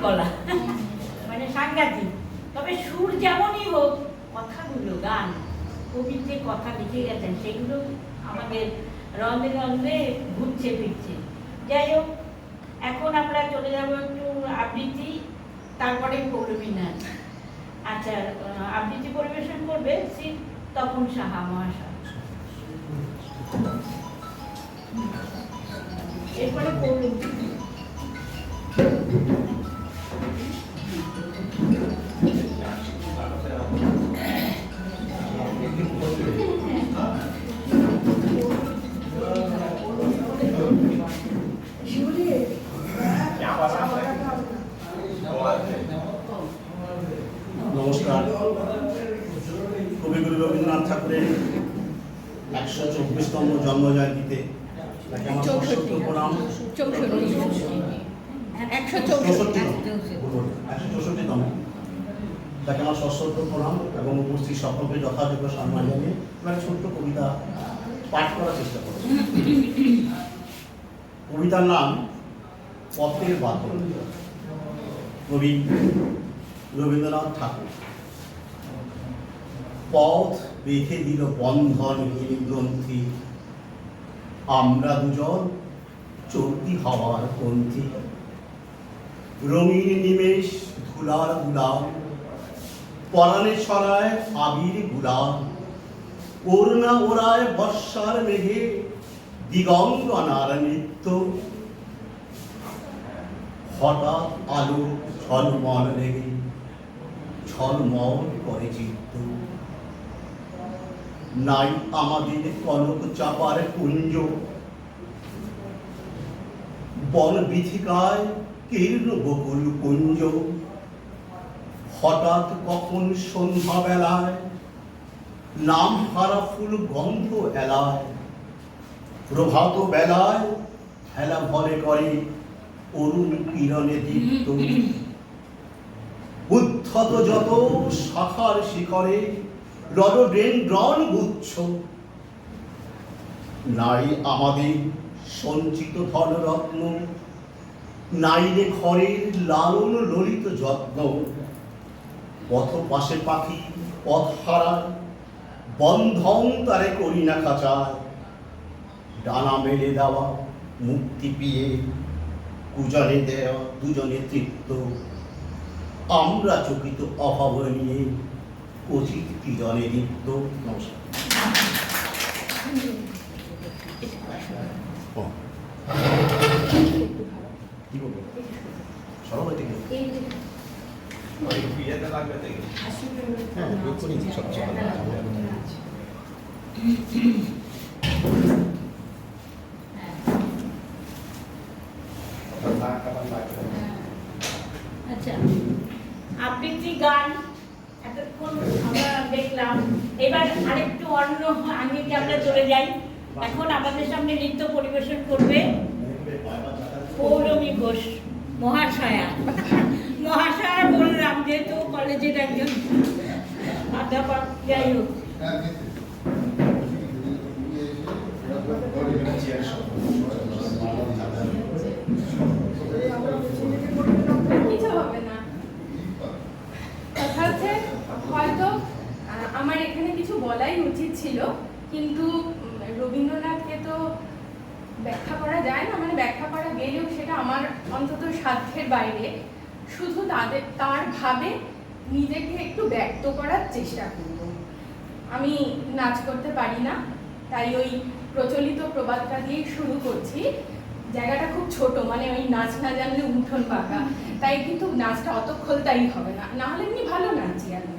গলা মানে সাংঘাতিক। তবে সুর যেমনই হোক, কথাগুলো গান কবির যে কথা লিখে গেছেন সেগুলো আমাদের রন্ধে রন্ধে ঘুরছে ফিরছে। যাই হোক, এখন আমরা চলে যাব একটু আবৃত্তি, তারপরে পৌলমী নাচ। আচ্ছা, আবৃত্তি পরিবেশন করবে শ্রী তপন সাহা মহাশয়, এরপরে পৌলমী। নমস্কার। কবিগুরু রবীন্দ্রনাথ ঠাকুরের 124তম জন্মজয়ন্তীতে তাকে আমার সশ্রদ্ধ প্রণাম। 164তম, তাকে আমার সশ্রদ্ধ প্রণাম এবং উপস্থিত সকলকে যথাযোগ্য সম্মান জানিয়ে এবার ছোট্ট কবিতা পাঠ করার চেষ্টা করছি। কবিতার নাম পথের বাঁধন, কবি রবীন্দ্রনাথ ঠাকুর। পথ বেঁধে দিল বন্ধনহীন গ্রন্থি, আমরা দুজন চলতি হওয়ার পন্থী। রঙিন নিমেষ ধুলার গুলাম, পরাণে ছড়ায় আবির গুলাম। করুণা ওরায় বর্ষার মেঘে দিগঙ্গনার নৃত্য। হঠাৎ আলো ঝলমল লেগে ঝলমল করে চিত্ত। নাই আমাদের কনক চাপার কুঞ্জ, বন বিথিকায় কীর্ণ বকুল কুঞ্জ। হঠাৎ কখন সন্ধ্যা বেলায় নাম হারা ফুল গন্ধ এলায়। প্রভাত বেলায় হেলা ভরে করে অরুণ কিরণে দীপ্ত। উদ্ধত যত শাখার শিখরে রডোডেনড্রন গুচ্ছ। নাই আমাদের সঞ্চিত ধনরত্ন, নাই রে ঘরের লালন ললিত যত্ন। পথ পাশে পাখি পথ হারায়, বন্ধন তারে করি না খাঁচায়। ডানা মেলে দেওয়া মুক্তি পিয়ে কুজনে দেওয়া দুজনে তৃপ্ত। আমরা চকিত অভাব নিয়ে কচিত কি জনে নিত্য। নমস্কার। কি বলবো সবাই ঠিক আছে? হ্যাঁ, সবচেয়ে আচ্ছা, আবৃত্তি গান এতক্ষণ আমরা দেখলাম। এবার আরেকটু অন্য আঙ্গিকে আমরা চলে যাই। এখন আমাদের সামনে নৃত্য পরিবেশন করবে পৌলমী ঘোষ মহাশয়া। মহাশয়া বললাম যেহেতু কলেজের একজন অধ্যাপক। যাই হোক, কিছু হবে না। কথা হচ্ছে হয়তো আমার এখানে কিছু বলাই উচিত ছিল, কিন্তু রবীন্দ্রনাথকে তো ব্যাখ্যা করা যায় না, মানে ব্যাখ্যা করা গেলেও সেটা আমার অন্তত সাধ্যের বাইরে। শুধু তার ভাবে নিজেকে একটু ব্যক্ত করার চেষ্টা করব। আমি নাচ করতে পারি না, তাই ওই প্রচলিত প্রবাদটা দিয়ে শুরু করছি। জায়গাটা খুব ছোট, মানে ওই নাচ না জানলে উঠোন পাকা, তাই কিন্তু নাচটা অত খোলতাই হবে না, না হলে এমনি ভালো নাচি আমি।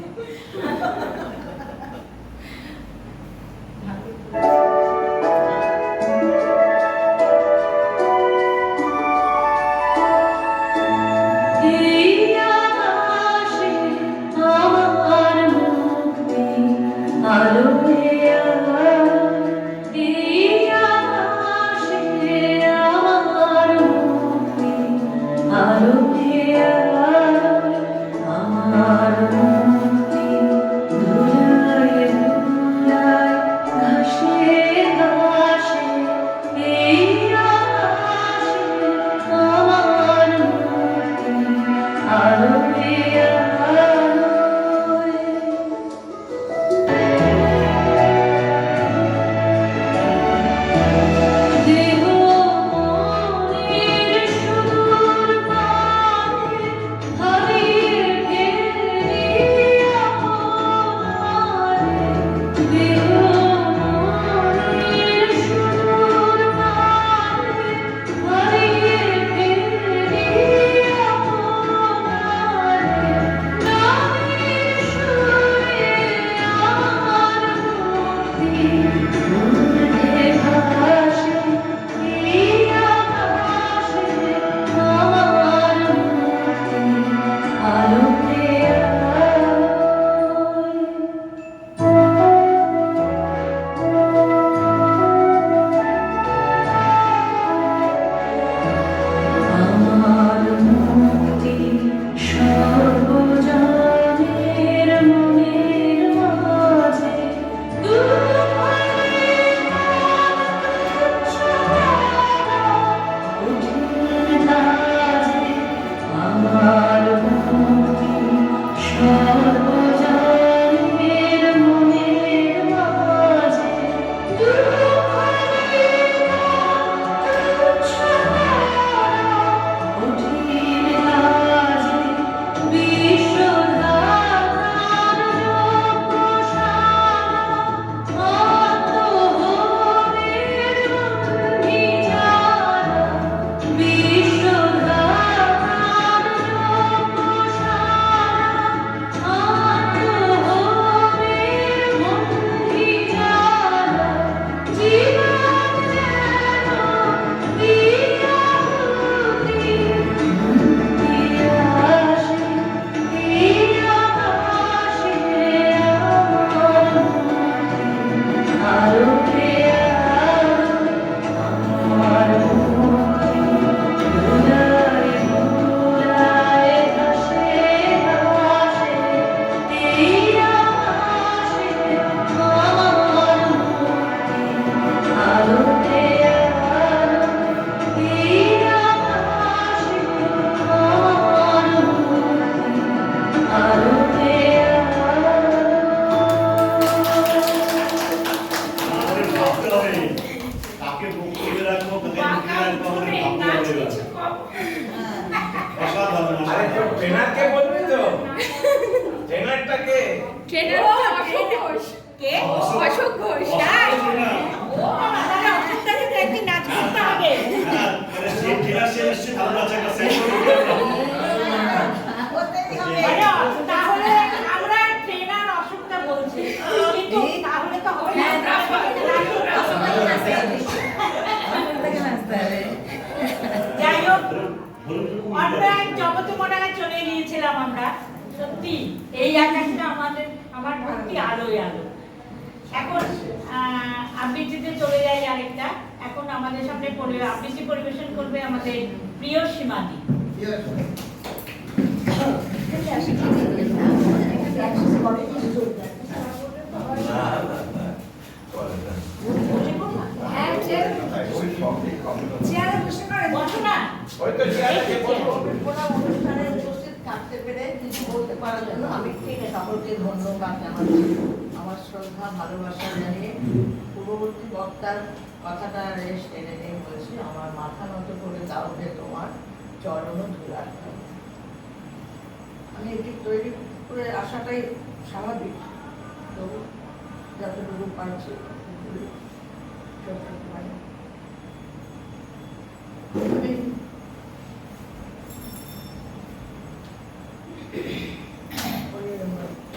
ট্রেনারকে বলবি তো? ট্রেনারটাকে? ট্রেনার অশোক ঘোষ। কে? অশোক ঘোষ। তাই? ও বাবা, তাহলে অসুখটাকে তো একদিন নাচ করতে হবে। তাহলে আমরা ট্রেনার অসুখটা বলছি, কিন্তু তাহলে তো হবে না। যাই হোক, আমরা এক জগতে মনে চলে গিয়েছিলাম আমরা। সত্যি এই আকাশটা আমার ভর্তি আলোয় আলো। এখন আবৃত্তিতে চলে যাই আরেকটা। এখন আমাদের সামনে আবৃত্তি পরিবেশন করবে আমাদের প্রিয় সীমাদি। বসো না। অনুষ্ঠানে উপস্থিত থাকতে পেরে কিছু বলতে পারার জন্য আমি সকলকে ধন্যবাদ জানাচ্ছি। আমার শ্রদ্ধা ভালোবাসা জানিয়ে পূর্ববর্তী বক্তার কথাটা রেশ টেনে নিয়ে বলছি, আমার মাথা নত করে দাও যে তোমার চরণ ধুলার। আমি এটি তৈরি করে আসাটাই স্বাভাবিক, তবু যতটুকু পারছি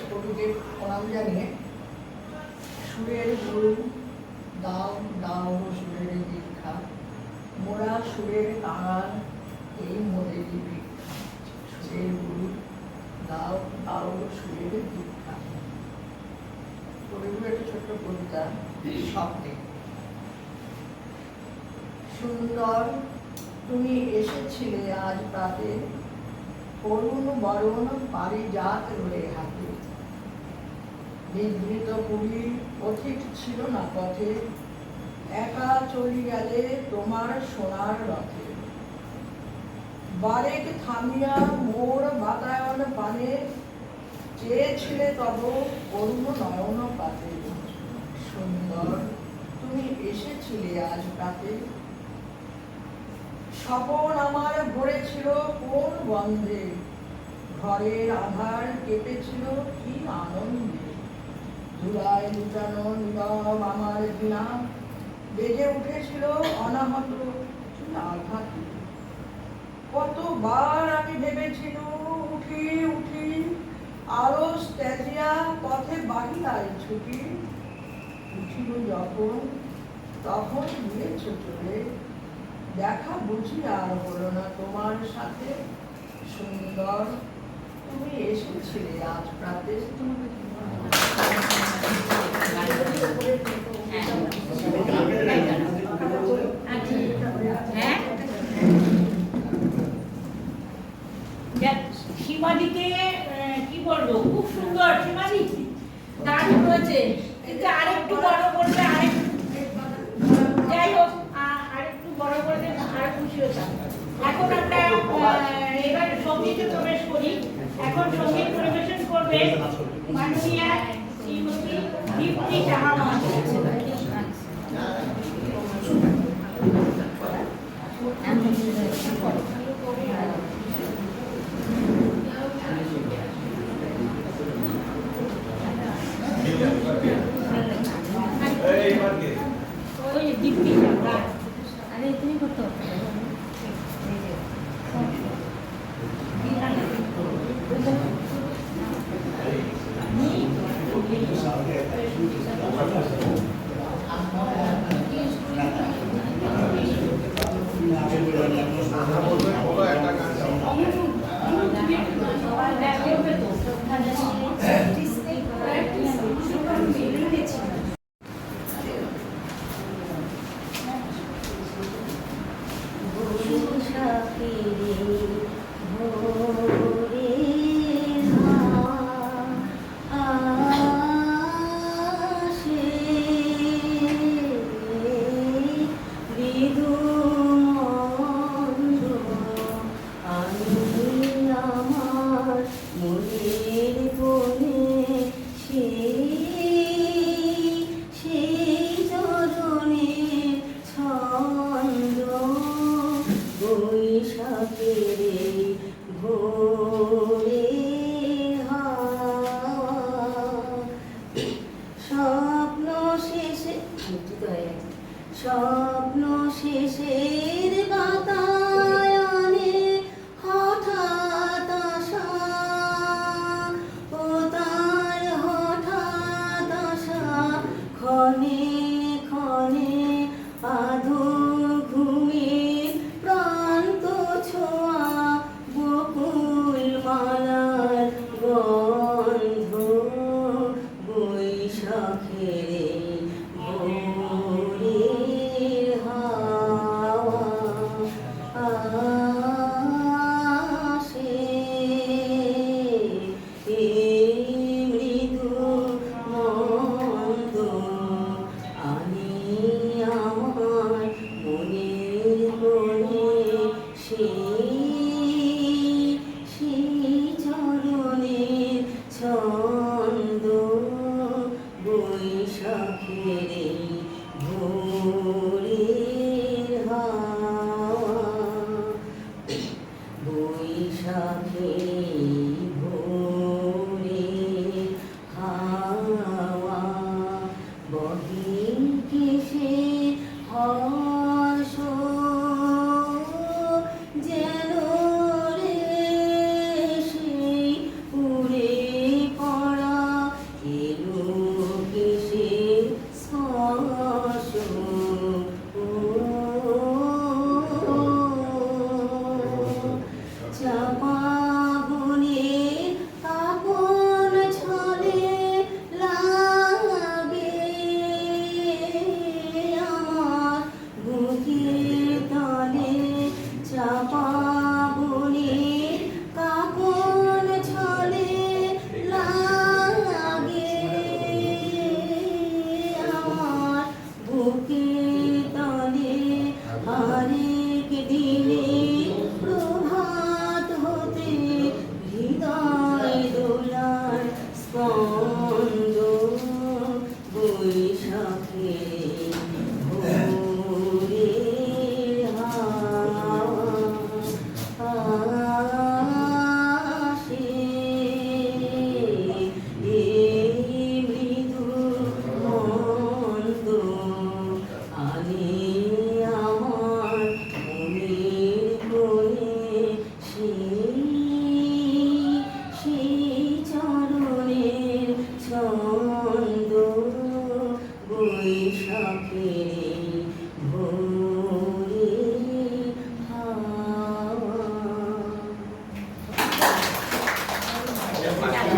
কবিকে প্রণাম জানিয়ে সুরের গুরু দাও দাও সুরের দীক্ষা, মোরা সুরের কাঙাল এই মোদেরই ভিক্ষা। সুরের গুরু দাও দাও সুরের দীক্ষা। কবিগুলো একটা ছোট্ট কবিতা স্বপ্নে। সুন্দর তুমি এসেছিলে আজ প্রাতে, করুণ বরণ পারিজাত রয়ে হাতে। নিভৃত পুরী পথিক ছিল না পথে, একা চলি গেলে তোমার সোনার রথে। বারেক থামিয়া মোর বা প্রাণে চেয়েছিলে তব অন্য নয়ন পাতে সুন্দর তুমি এসেছিলে আজ রাতে স্বপন আমার ভরেছিল কোন গন্ধে ঘরের আধার কেঁপেছিল কি আনন্দে ধুলায় লুটানো নীরব আমার বিনা বেজে উঠেছিল অনাহত কি আঘাতে কতবার আমি ভেবেছিল উঠি উঠি আলস ত্যাজিয়া পথে বাহিরায় ছুটি উঠিল যখন তখন গিয়েছ চলে দেখা বুঝি আর হলো না তোমার সাথে সুন্দর তুমি এসেছিলে আজ প্রাতে হ্যাঁ সীমাদিকে কি বলবো, খুব সুন্দর সীমাদি দারুণ হয়েছে, কিন্তু আরেকটু বড় করলে যাই হোক আরেকটু বড় করলে আর খুশি হতাম। এখন আমরা এবার সঙ্গীতে প্রবেশ করি। এখন সঙ্গীত পরিবেশন করবে মাননীয়া শ্রীমতী দীপ্তি সাহা মহাশয়। ওই দীপ্তি সাহা আরে তুমি কত স্বপ্ন শেষের বাতায়নে হঠাৎ আসা ও তার হঠাৎ আসা ক্ষণে ক্ষণে আধো ঘুমে প্রান্ত ছোঁয়া বকুল মা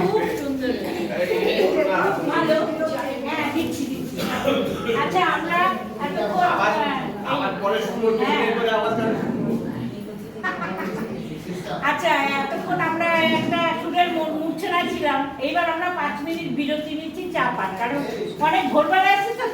খুব সুন্দর ভালো। হ্যাঁ, দিচ্ছি দিচ্ছি। আচ্ছা আমরা এতক্ষণ, আবার পরে সুন্দর করে আবার আচ্ছা এতক্ষণ আমরা একটা সুরের মূর্ছনা ছিলাম, এইবার আমরা 5 মিনিট বিরতি নিচ্ছি চা পান, কারণ অনেক ভোরবেলা আছে তো।